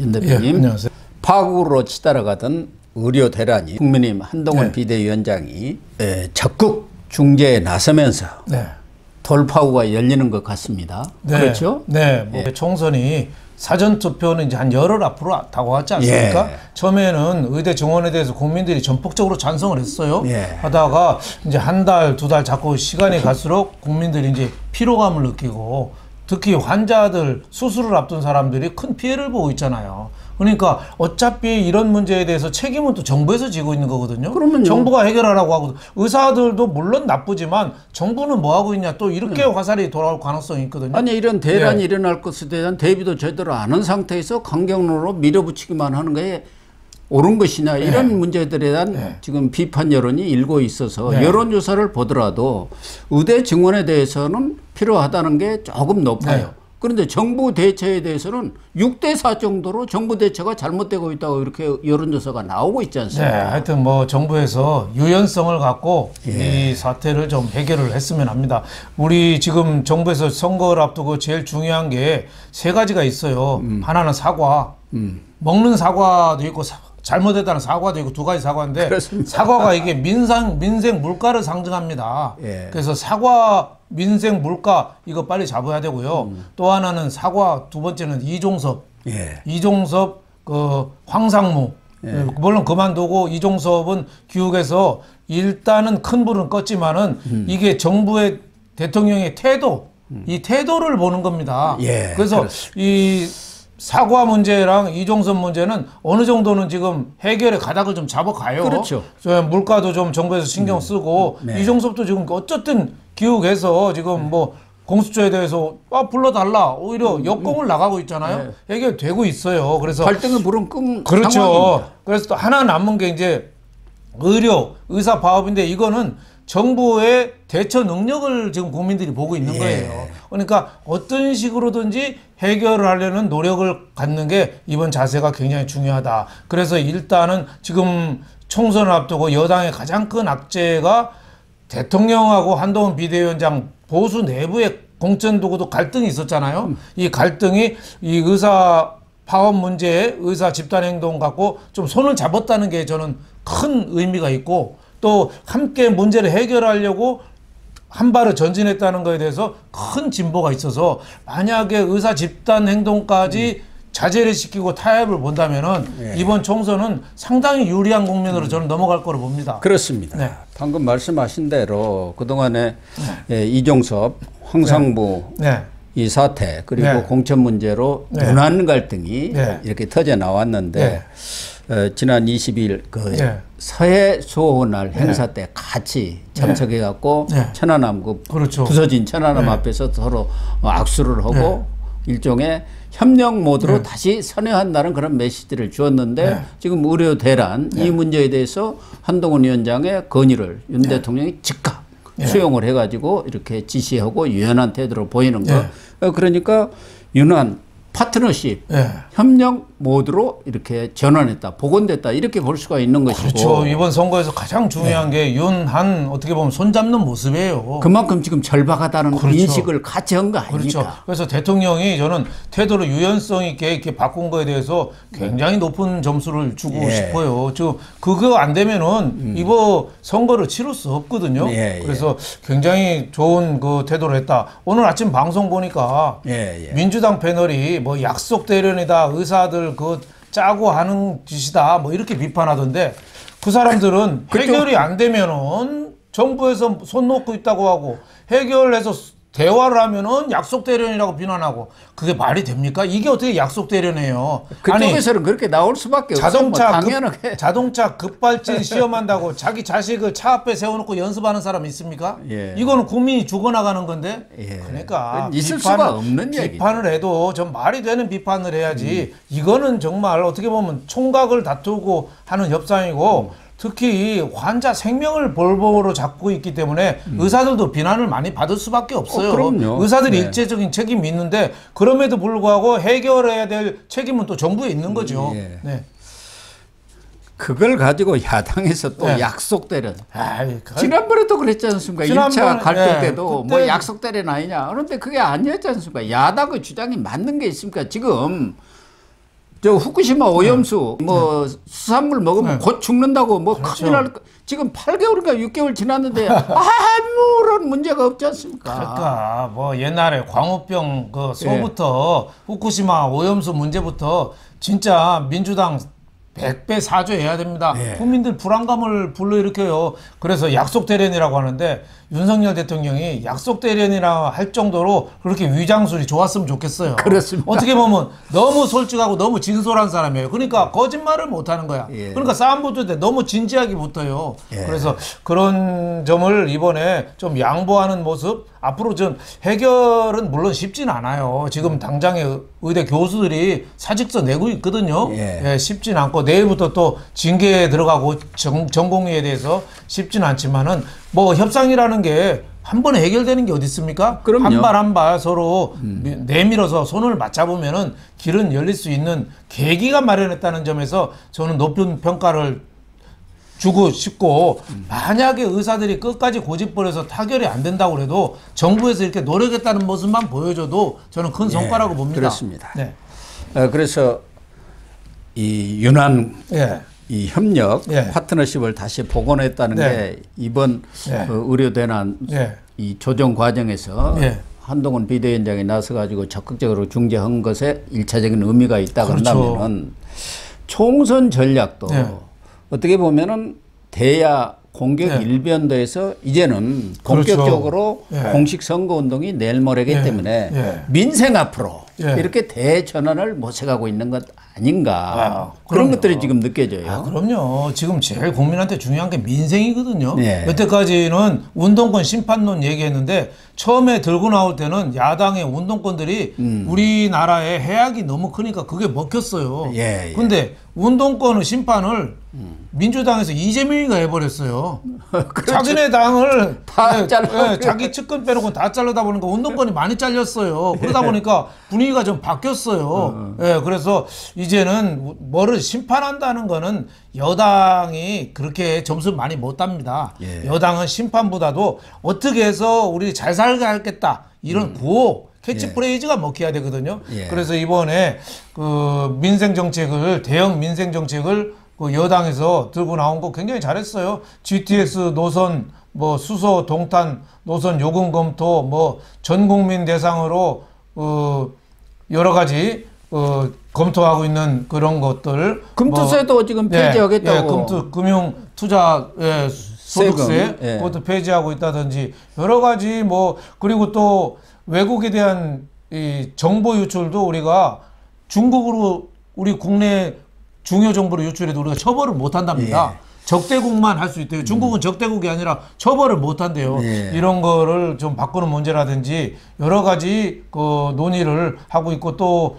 한 대표님. 예, 안녕하세요. 파국으로 치달아가던 의료 대란이 국민의힘 한동훈 네. 비대위원장이 적극 중재에 나서면서 네. 돌파구가 열리는 것 같습니다. 네. 그렇죠? 네. 뭐 총선이 사전투표는 이제 한 열흘 앞으로 다가왔지 않습니까? 예. 처음에는 의대 정원에 대해서 국민들이 전폭적으로 찬성을 했어요. 예. 하다가 이제 한 달, 두 달 자꾸 시간이 갈수록 국민들이 이제 피로감을 느끼고 특히 환자들, 수술을 앞둔 사람들이 큰 피해를 보고 있잖아요. 그러니까 어차피 이런 문제에 대해서 책임은 또 정부에서 지고 있는 거거든요. 그러면요. 정부가 해결하라고 하고 의사들도 물론 나쁘지만 정부는 뭐 하고 있냐 또 이렇게 화살이 돌아올 가능성이 있거든요. 아니 이런 대란이 네. 일어날 것에 대한 대비도 제대로 안 한 상태에서 강경론으로 밀어붙이기만 하는 게 옳은 것이냐 이런 네. 문제들에 대한 네. 지금 비판 여론이 일고 있어서 네. 여론조사를 보더라도 의대 증원에 대해서는 필요하다는 게 조금 높아요. 네. 그런데 정부 대처에 대해서는 6대4 정도로 정부 대처가 잘못되고 있다고 이렇게 여론조사가 나오고 있지 네, 않습니까? 하여튼 뭐 정부에서 유연성을 갖고 예. 이 사태를 좀 해결을 했으면 합니다. 우리 지금 정부에서 선거를 앞두고 제일 중요한 게 세 가지가 있어요. 하나는 사과, 먹는 사과도 있고 잘못했다는 사과도 있고 두 가지 사과인데 그렇습니다. 사과가 이게 민생 물가를 상징합니다. 예. 그래서 사과 민생 물가 이거 빨리 잡아야 되고요. 또 하나는 사과, 두 번째는 이종섭. 예. 이종섭 그 황상무 물론 그만두고 이종섭은 교육에서 일단은 큰 불은 껐지만은 이게 정부의 대통령의 태도 이 태도를 보는 겁니다. 예, 그래서 그렇습니다. 이 사과 문제랑 이종섭 문제는 어느 정도는 지금 해결의 가닥을 좀 잡아가요. 그렇죠. 물가도 좀 정부에서 신경 쓰고 네. 이종섭도 지금 어쨌든 교육에서 지금 뭐 공수처에 대해서 불러달라 오히려 역공을 나가고 있잖아요. 해결되고 있어요. 그래서 갈등의 불은 끈 그렇죠. 상황입니다. 그래서 또 하나 남은 게 이제 의사 파업인데 이거는 정부의 대처 능력을 지금 국민들이 보고 있는 예. 거예요. 그러니까 어떤 식으로든지 해결을 하려는 노력을 갖는 게 이번 자세가 굉장히 중요하다. 그래서 일단은 지금 총선을 앞두고 여당의 가장 큰 악재가 대통령하고 한동훈 비대위원장 보수 내부의 공천도구도 갈등이 있었잖아요. 이 갈등이 이 의사 파업 문제에 의사 집단 행동 갖고 좀 손을 잡았다는 게 저는 큰 의미가 있고 또 함께 문제를 해결하려고 한 발을 전진했다는 것에 대해서 큰 진보가 있어서 만약에 의사 집단 행동까지 자제를 시키고 타협을 본다면은 이번 총선은 상당히 유리한 국면으로 저는 넘어갈 거로 봅니다. 그렇습니다. 네. 방금 말씀하신 대로 그동안에 이종섭, 황상무 네. 이 사태 그리고 네. 공천 문제로 네. 무난 갈등이 네. 이렇게 터져 나왔는데 지난 20일 그 네. 서해 수호날 행사 때 같이 참석해 갖고 네. 천안함 그 그렇죠. 부서진 천안함 네. 앞에서 서로 악수를 하고 일종의 협력 모드로 다시 선회한다는 그런 메시지를 주었는데 지금 의료 대란 이 문제에 대해서 한동훈 위원장의 건의를 윤 대통령이 즉각 수용을 해가지고 이렇게 지시하고 유연한 태도로 보이는 거. 그러니까 유난 파트너십, 협력 모드로 이렇게 전환했다, 복원됐다 이렇게 볼 수가 있는 것이고. 그렇죠. 이번 선거에서 가장 중요한 게 윤한 어떻게 보면 손잡는 모습이에요. 그만큼 지금 절박하다는 그렇죠. 인식을 같이 한 거 아닙니까? 그렇죠. 그래서 대통령이 저는 태도를 유연성 있게 이렇게 바꾼 거에 대해서 굉장히 높은 점수를 주고 싶어요. 지금 그거 안 되면은 이번 선거를 치를 수 없거든요. 그래서 굉장히 좋은 그 태도를 했다. 오늘 아침 방송 보니까 민주당 패널이 뭐 약속 대련이다, 의사들 그 짜고 하는 짓이다, 뭐 이렇게 비판하던데 그 사람들은 해결이 안 되면은 정부에서 손 놓고 있다고 하고 해결해서 대화를 하면은 약속 대련이라고 비난하고 그게 말이 됩니까? 이게 어떻게 약속 대련이에요? 그쪽에서는 그렇게 나올 수밖에 없어요. 뭐 당연하게. 자동차 급발진 시험한다고 자기 자식을 차 앞에 세워놓고 연습하는 사람 있습니까? 이거는 국민이 죽어나가는 건데. 그러니까 있을 수가 없는 얘기죠. 비판을 해도 좀 말이 되는 비판을 해야지. 이거는 정말 어떻게 보면 총각을 다투고 하는 협상이고 특히 환자 생명을 볼모로 잡고 있기 때문에 의사들도 비난을 많이 받을 수밖에 없어요. 그럼요. 의사들이 일체적인 책임이 있는데 그럼에도 불구하고 해결해야 될 책임은 또 정부에 있는 거죠. 그걸 가지고 야당에서 또 약속대련. 지난번에도 그랬지 않습니까? 1차 갈등 때도 뭐 약속대련 아니냐. 그런데 그게 아니었지 않습니까? 야당의 주장이 맞는 게 있습니까? 지금 저 후쿠시마 오염수 뭐 수산물 먹으면 곧 죽는다고 뭐 그렇죠. 큰일 날 지금 8개월인가 6개월 지났는데 아무런 문제가 없지 않습니까? 그러니까 뭐 옛날에 광우병 그 소부터 후쿠시마 오염수 문제부터 진짜 민주당 100배 사죄해야 됩니다. 국민들 불안감을 불러일으켜요. 그래서 약속 대련이라고 하는데 윤석열 대통령이 약속 대련이라 할 정도로 그렇게 위장술이 좋았으면 좋겠어요. 그렇습니다. 어떻게 보면 너무 솔직하고 너무 진솔한 사람이에요. 그러니까 거짓말을 못하는 거야. 그러니까 싸움 붙을 때 너무 진지하게 붙어요. 그래서 그런 점을 이번에 좀 양보하는 모습 앞으로 좀 해결은 물론 쉽진 않아요. 지금 당장에 의대 교수들이 사직서 내고 있거든요. 쉽진 않고 내일부터 또 징계에 들어가고 전공의에 대해서 쉽진 않지만은 뭐 협상이라는 게 한 번에 해결되는 게 어디 있습니까? 그럼요. 한 발 한 발 서로 내밀어서 손을 맞잡으면은 길은 열릴 수 있는 계기가 마련했다는 점에서 저는 높은 평가를 주고 싶고, 만약에 의사들이 끝까지 고집부려서 타결이 안 된다고 해도 정부에서 이렇게 노력했다는 모습만 보여줘도 저는 큰 성과라고 봅니다. 그렇습니다. 네. 그래서 이 윤한 이 협력 예. 파트너십을 다시 복원했다는 게 이번 의료 대난 이 조정 과정에서 한동훈 비대위원장이 나서 가지고 적극적으로 중재한 것에 일차적인 의미가 있다 그런다면은 총선 전략도 어떻게 보면은 대야 공격 일변도에서 이제는 본격적으로 공식 선거 운동이 내일 모레기 때문에 민생 앞으로 이렇게 대전환을 모색하고 있는 것 아닌가. 그런 것들이 지금 느껴져요. 그럼요. 지금 제일 국민한테 중요한 게 민생이거든요. 여태까지는 운동권 심판론 얘기했는데 처음에 들고 나올 때는 야당의 운동권들이 우리나라의 해악이 너무 크니까 그게 먹혔어요. 근데 운동권의 심판을 민주당에서 이재명이가 해버렸어요. 그렇죠. 자기네 당을 다 자기 측근 빼놓고 다 자르다 보니까 운동권이 많이 잘렸어요. 그러다 보니까 분위기가 좀 바뀌었어요. 그래서 이제는 뭐를 심판한다는 거는 여당이 그렇게 점수 많이 못 땁니다. 여당은 심판보다도 어떻게 해서 우리 잘 살게 하겠다 이런 구호 캐치프레이즈가 먹혀야 되거든요. 그래서 이번에 그 민생 정책을 대형 민생 정책을 그 여당에서 들고 나온 거 굉장히 잘했어요. GTX 노선 뭐 수소 동탄 노선 요금 검토 뭐 전 국민 대상으로 여러 가지 검토하고 있는 그런 것들. 금투세도 뭐, 지금 폐지하겠다고. 금융 투자 소득세 그것도 폐지하고 있다든지 여러 가지 뭐 그리고 또 외국에 대한 이 정보 유출도 우리가 중국으로 우리 국내 중요 정보를 유출해도 우리가 처벌을 못 한답니다. 적대국만 할 수 있대요. 중국은 적대국이 아니라 처벌을 못 한대요. 이런 거를 좀 바꾸는 문제라든지 여러 가지 그 논의를 하고 있고 또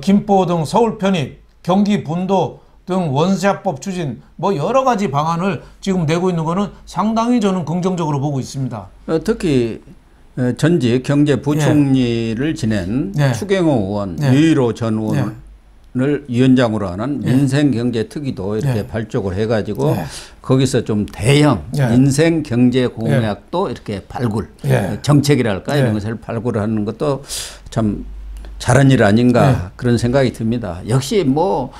김포 등 서울 편입, 경기 분도 등 원시화법 추진 뭐 여러 가지 방안을 지금 내고 있는 거는 상당히 저는 긍정적으로 보고 있습니다. 특히 전직 경제부총리를 지낸 추경호 의원, 유일호 전 의원을 위원장으로 하는 민생경제특위도 이렇게 발족을 해가지고 거기서 좀 대형 민생경제공약도 이렇게 발굴, 정책이랄까 이런 것을 발굴하는 것도 참 잘한 일 아닌가 그런 생각이 듭니다. 역시 뭐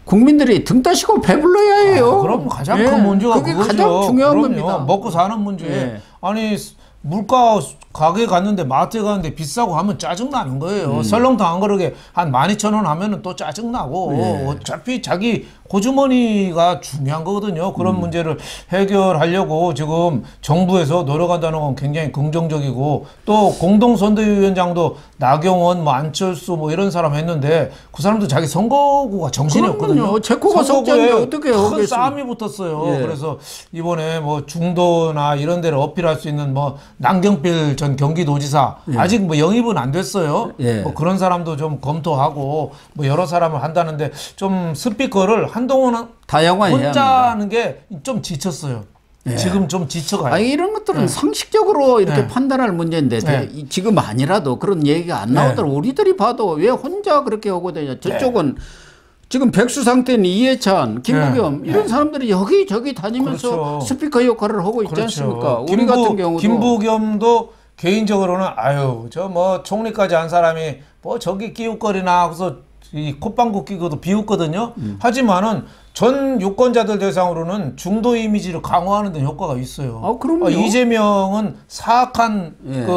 국민들이 등 따시고 배불러야 해요. 그럼 가장 큰 문제가 그게 그거죠. 가장 중요한 그럼요. 겁니다. 먹고 사는 문제. 아니 물가 가게 갔는데 마트에 갔는데 비싸고 하면 짜증나는 거예요. 설렁탕 한 그릇에 한 12,000원 하면은 또 짜증나고 어차피 자기 고주머니가 중요한 거거든요. 그런 문제를 해결하려고 지금 정부에서 노력한다는 건 굉장히 긍정적이고 또 공동선대위원장도 나경원, 뭐 안철수 뭐 이런 사람 했는데 그 사람도 자기 선거구가 정신이 없거든요. 제 코가 석자인데 어떻게 큰 싸움이 붙었어요. 그래서 이번에 뭐 중도나 이런 데를 어필할 수 있는 뭐 남경필 전 경기도지사 아직 뭐 영입은 안 됐어요. 뭐 그런 사람도 좀 검토하고 뭐 여러 사람을 한다는데 좀 스피커를 한동훈 혼자 하는 게 좀 지쳤어요. 지금 좀 지쳐가요. 아니, 이런 것들은 상식적으로 이렇게 판단할 문제인데 지금 아니라도 그런 얘기가 안 나오더라도 우리들이 봐도 왜 혼자 그렇게 하거든요. 저쪽은 지금 백수 상태인 이해찬, 김부겸 이런 사람들이 여기저기 다니면서 그렇죠. 스피커 역할을 하고 있지 않습니까? 우리 같은 경우도. 김부겸도 개인적으로는 아유 저 뭐 총리까지 한 사람이 뭐 저기 끼웃거리나 하고서 이 콧방귀 끼고도 비웃거든요. 하지만은 전 유권자들 대상으로는 중도 이미지를 강화하는 데 효과가 있어요. 아, 그럼요. 이재명은 사악한 예.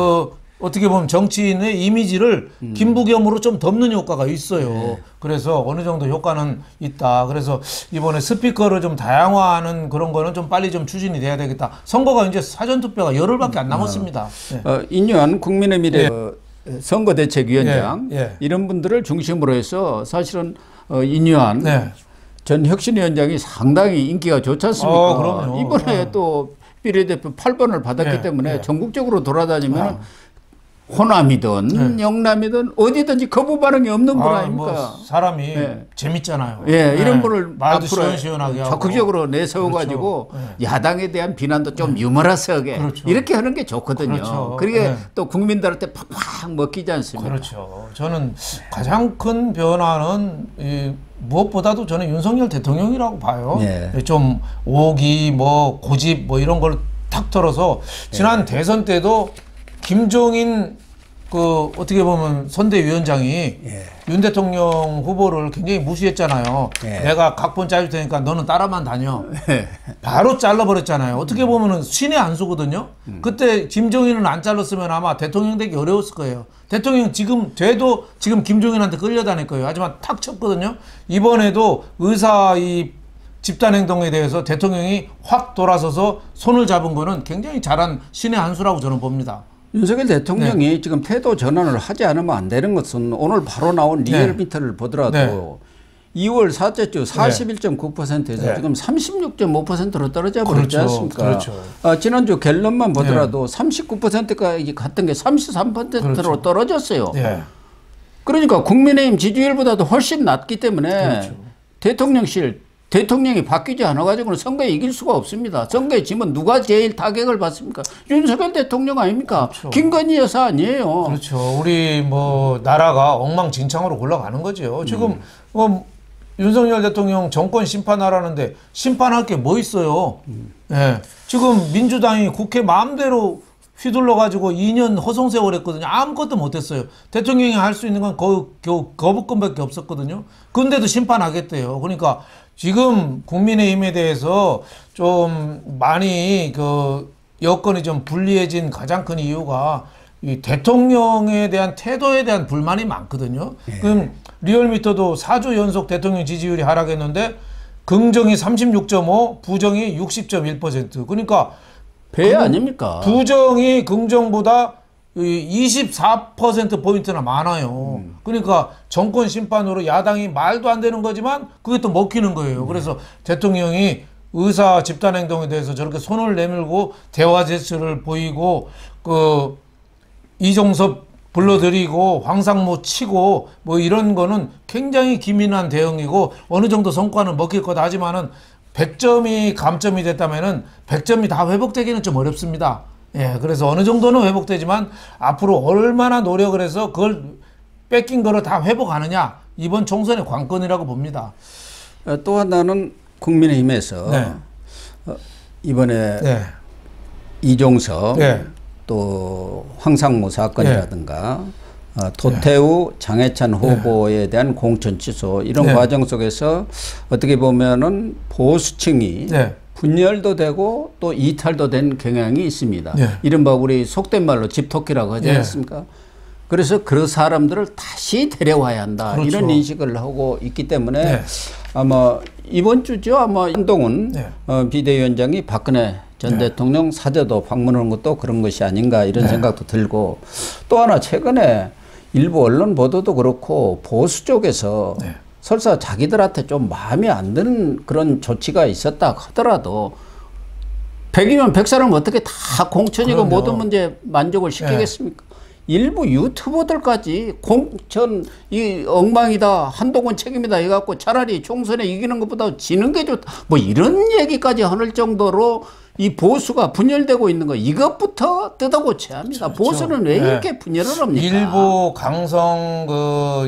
어떻게 보면 정치인의 이미지를 김부겸으로 좀 덮는 효과가 있어요. 예. 그래서 어느 정도 효과는 있다. 그래서 이번에 스피커를 좀 다양화하는 그런 거는 좀 빨리 좀 추진이 돼야 되겠다. 선거가 이제 사전투표가 열흘밖에 안 남았습니다. 네. 인유한 국민의 미래 선거대책위원장 예, 예. 이런 분들을 중심으로 해서 사실은 인유한 네. 전 혁신위원장이 상당히 인기가 좋지 않습니까? 그럼요. 이번에 또 비례대표 8번을 받았기 예, 때문에 예. 전국적으로 돌아다니면 호남이든 영남이든 어디든지 거부 반응이 없는 분 아닙니까? 뭐 사람이 예. 재밌잖아요. 예, 네. 이런 분을 말도 앞으로 시원시원하게 하고. 적극적으로 내세워가지고 그렇죠. 야당에 대한 비난도 좀 유머러스하게 그렇죠. 이렇게 하는 게 좋거든요. 그렇죠. 그게 네. 또 국민들한테 팍팍 먹히지 않습니까? 그렇죠. 저는 가장 큰 변화는 무엇보다도 저는 윤석열 대통령이라고 봐요. 예. 좀 오기 뭐 고집 뭐 이런 걸 탁 털어서 지난 대선 때도 김종인 어떻게 보면 선대위원장이 윤 대통령 후보를 굉장히 무시했잖아요. 내가 각본 짜줄 테니까 너는 따라만 다녀. 바로 잘라버렸잖아요. 어떻게 보면은 신의 안 수거든요. 그때 김종인은 안 잘랐으면 아마 대통령 되기 어려웠을 거예요. 대통령 지금 돼도 지금 김종인한테 끌려다닐 거예요. 하지만 탁 쳤거든요. 이번에도 의사 이 집단 행동에 대해서 대통령이 확 돌아서서 손을 잡은 거는 굉장히 잘한 신의 한 수라고 저는 봅니다. 윤석열 대통령이 지금 태도 전환을 하지 않으면 안 되는 것은 오늘 바로 나온 리얼미터를 보더라도 2월 4째 주 41.9%에서 지금 36.5%로 떨어져 버렸지 않습니까? 그렇죠. 지난주 갤럽만 보더라도 39%까지 갔던 게 33%로 떨어졌어요. 그러니까 국민의힘 지지율보다도 훨씬 낮기 때문에 대통령이 바뀌지 않아가지고는 선거에 이길 수가 없습니다. 선거에 지면 누가 제일 타격을 받습니까? 윤석열 대통령 아닙니까? 그렇죠. 김건희 여사 아니에요. 그렇죠. 우리 뭐 나라가 엉망진창으로 굴러가는 거죠. 지금 윤석열 대통령 정권 심판하라는데 심판할 게 뭐 있어요? 예. 지금 민주당이 국회 마음대로 휘둘러 가지고 2년 허송세월 했거든요. 아무것도 못했어요. 대통령이 할 수 있는 건 겨우 거부권밖에 없었거든요. 그런데도 심판하겠대요. 그러니까 지금 국민의힘에 대해서 좀 많이 여건이 좀 불리해진 가장 큰 이유가 이 대통령에 대한 태도에 대한 불만이 많거든요. 그럼 리얼미터도 4주 연속 대통령 지지율이 하락했는데 긍정이 36.5, 부정이 60.1%. 그러니까 배 아닙니까? 부정이 긍정보다 24%포인트나 많아요. 그러니까 정권 심판으로 야당이 말도 안 되는 거지만 그게 또 먹히는 거예요. 그래서 대통령이 의사 집단 행동에 대해서 저렇게 손을 내밀고 대화 제스처를 보이고 이종섭 불러들이고 황상무 치고 뭐 이런 거는 굉장히 기민한 대응이고 어느 정도 성과는 먹힐 거다 하지만은 100점이 감점이 됐다면은 100점이 다 회복되기는 좀 어렵습니다. 예, 그래서 어느 정도는 회복되지만 앞으로 얼마나 노력을 해서 그걸 뺏긴 거를 다 회복하느냐 이번 총선의 관건이라고 봅니다. 또 하나는 국민의힘에서 이번에 이종석 또 황상무 사건이라든가 도태우 장해찬 후보에 대한 공천 취소 이런 과정 속에서 어떻게 보면은 보수층이 분열도 되고 또 이탈도 된 경향이 있습니다. 이른바 우리 속된 말로 집토끼라고 하지 않습니까? 그래서 그 사람들을 다시 데려와야 한다. 그렇죠. 이런 인식을 하고 있기 때문에 아마 이번 주죠. 아마 한동훈 비대위원장이 박근혜 전 대통령 사저도 방문하는 것도 그런 것이 아닌가 이런 생각도 들고 또 하나 최근에 일부 언론 보도도 그렇고 보수 쪽에서 설사 자기들한테 좀 마음에 안 드는 그런 조치가 있었다 하더라도 100이면 100사람 어떻게 다 공천이고 그럼요. 모든 문제 만족을 시키겠습니까? 일부 유튜버들까지 공천 이 엉망이다 한동훈 책임이다 해갖고 차라리 총선에 이기는 것보다 지는 게 좋다 뭐 이런 얘기까지 하는 정도로 이 보수가 분열되고 있는 거 이것부터 뜯어고쳐야 합니다. 그렇죠. 보수는 왜 이렇게 분열을 합니까? 일부 강성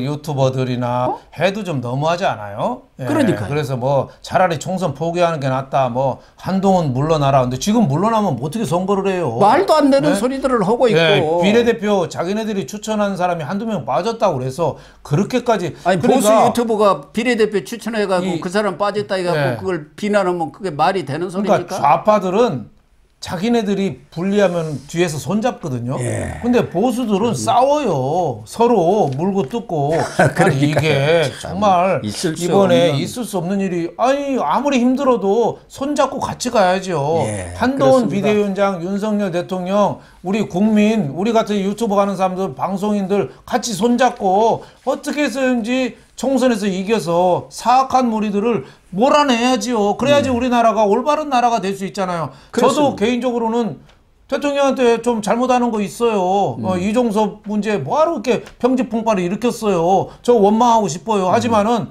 유튜버들이나 해도 좀 너무하지 않아요? 예, 그러니까요. 그래서 뭐 차라리 총선 포기하는 게 낫다. 뭐 한동훈 물러나라. 근데 지금 물러나면 뭐 어떻게 선거를 해요? 말도 안 되는 네? 소리들을 하고 있고. 예, 비례대표 자기네들이 추천한 사람이 한두 명 빠졌다고 그래서 그렇게까지 아니 보수 유튜브가 비례대표 추천해가지고 그 사람 빠졌다 해가지고 예. 그걸 비난하면 그게 말이 되는 소리입니까? 그러니까 좌파들은 자기네들이 불리하면 뒤에서 손잡거든요. 예. 근데 보수들은 싸워요. 서로 물고 뜯고. 아니, 이게 정말 이번에 있을 수 없는 일이, 아니, 아무리 힘들어도 손잡고 같이 가야죠. 예, 한동훈 그렇습니다. 비대위원장, 윤석열 대통령, 우리 국민, 우리 같은 유튜브 하는 사람들, 방송인들 같이 손잡고 어떻게 해서든지 총선에서 이겨서 사악한 무리들을 몰아내야지요. 그래야지 우리나라가 올바른 나라가 될 수 있잖아요. 그렇습니다. 저도 개인적으로는 대통령한테 좀 잘못하는 거 있어요. 이종섭 문제 뭐하러 이렇게 평지풍파를 일으켰어요. 저 원망하고 싶어요. 하지만은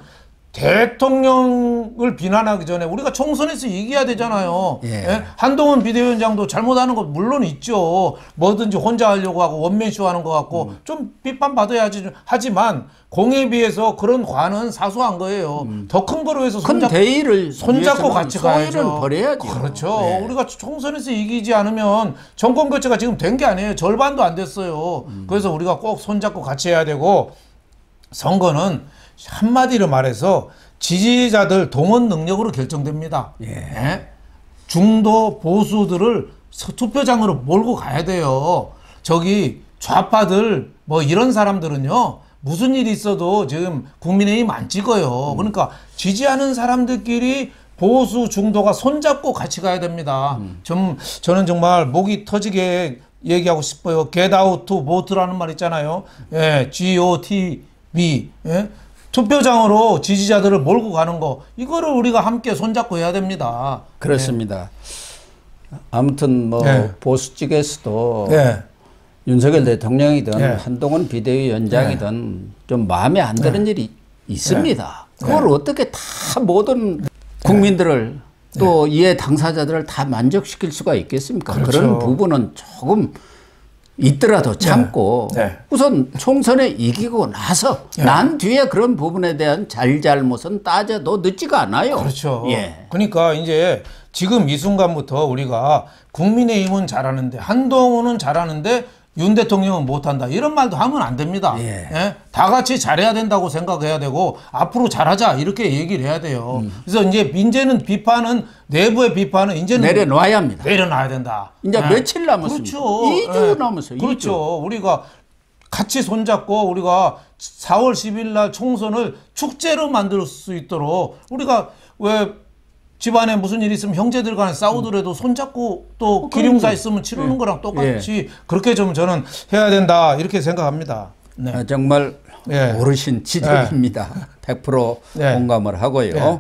대통령을 비난하기 전에 우리가 총선에서 이겨야 되잖아요. 예. 예? 한동훈 비대위원장도 잘못하는 거 물론 있죠. 뭐든지 혼자 하려고 하고 원맨쇼 하는 것 같고 좀 비판받아야지. 하지만 공에 비해서 그런 관은 사소한 거예요. 더 큰 거로 해서 큰 대의를 손잡고 같이 가야죠. 소위를 버려야죠. 그렇죠. 네. 우리가 총선에서 이기지 않으면 정권 교체가 지금 된 게 아니에요. 절반도 안 됐어요. 그래서 우리가 꼭 손잡고 같이 해야 되고 선거는 한마디로 말해서 지지자들 동원 능력으로 결정됩니다. 예? 중도 보수들을 투표장으로 몰고 가야 돼요. 저기 좌파들 뭐 이런 사람들은요. 무슨 일이 있어도 지금 국민의힘 안 찍어요. 그러니까 지지하는 사람들끼리 보수 중도가 손잡고 같이 가야 됩니다. 저는 정말 목이 터지게 얘기하고 싶어요. Get out to vote라는 말 있잖아요. 예, GOTV. 예? 투표장으로 지지자들을 몰고 가는 거 이거를 우리가 함께 손잡고 해야 됩니다. 그렇습니다. 아무튼 뭐 네. 보수 측에서도 네. 윤석열 대통령이든 네. 한동훈 비대위원장이든 좀 마음에 안 드는 일이 있습니다. 그걸 어떻게 다 모든 국민들을 또 이해 당사자들을 다 만족시킬 수가 있겠습니까? 그렇죠. 그런 부분은 조금 있더라도 참고 우선 총선에 이기고 나서 난 뒤에 그런 부분에 대한 잘잘못은 따져도 늦지가 않아요. 그렇죠. 예. 그러니까 이제 지금 이 순간부터 우리가 국민의힘은 잘하는데 한동훈은 잘하는데 윤 대통령은 못한다. 이런 말도 하면 안 됩니다. 예. 예? 다 같이 잘해야 된다고 생각해야 되고 앞으로 잘하자 이렇게 얘기를 해야 돼요. 그래서 이제는 비판은 내부의 비판은 이제는 내려놔야 합니다. 내려놔야 된다. 이제 예. 며칠 남았습니까? 그렇죠. 2주 예. 남았어요. 그렇죠. 2주. 우리가 같이 손잡고 우리가 4월 10일 날 총선을 축제로 만들 수 있도록 우리가 왜 집안에 무슨 일이 있으면 형제들 간에 싸우더라도 손잡고 또 기름사 있으면 치르는 거랑 똑같이 그렇게 좀 저는 해야 된다 이렇게 생각합니다. 네. 정말 예. 어르신 지적입니다. 100% 예. 공감을 하고요. 예.